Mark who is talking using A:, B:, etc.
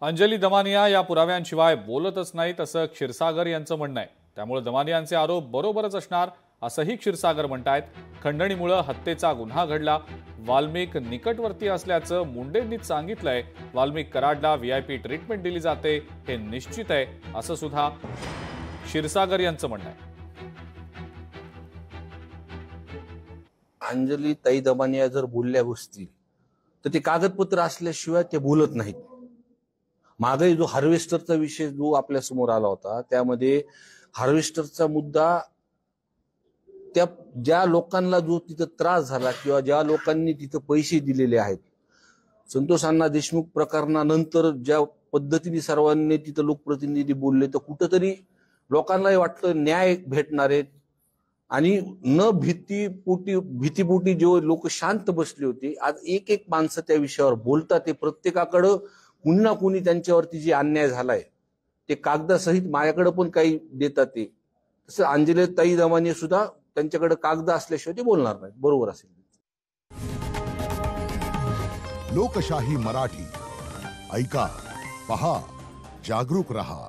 A: अंजली दमानिया या पुराव्यांशिवाय बोलतच नाहीत असं क्षीरसागर यांचं म्हणणं आहे। त्यामुळे दमानियांचे आरोप बरोबरच असणार असंही क्षीरसागर म्हणतायत। खंडणीमुळे हत्येचा गुन्हा घडला, वाल्मिक निकटवर्ती असल्याचं मुंडेंनीच सांगितलंय। वाल्मिक कराडला व्हीआयपी ट्रीटमेंट दिली जाते हे निश्चित आहे असं सुद्धा क्षीरसागर यांचं म्हणणं आहे।
B: अंजली ताई दमानिया जर बोलल्या बसतील तर ते कागदपत्र असल्याशिवाय ते बोलत नाहीत। मागे जो हार्वेस्टरचा विषय जो आपल्या समोर आला होता त्यामध्ये हार्वेस्टरचा मुद्दा त्या ज्या लोकांना जो तिथं त्रास झाला किंवा ज्या लोकांनी तिथं पैसे दिलेले आहेत, संतोष अण्णा देशमुख प्रकरणानंतर ज्या पद्धतीने सर्वांनी तिथं लोकप्रतिनिधी बोलले तर कुठंतरी लोकांनाही वाटलं न्याय भेटणार आहे आणि न भीतीपोटी जो लोक शांत बसले होते, आज एक एक माणसं त्या विषयावर बोलतात। ते प्रत्येकाकडे कुणी ना कुणी त्यांच्यावरती जे अन्याय झालाय ते कागदासहित माझ्याकडे पण काही देतात। ते तसं अंजली ताई दमानिया सुद्धा त्यांच्याकडे कागद असल्याशिवाय ते बोलणार नाही। बरोबर असेल।
C: लोकशाही मराठी ऐका, पहा, जागरूक रहा।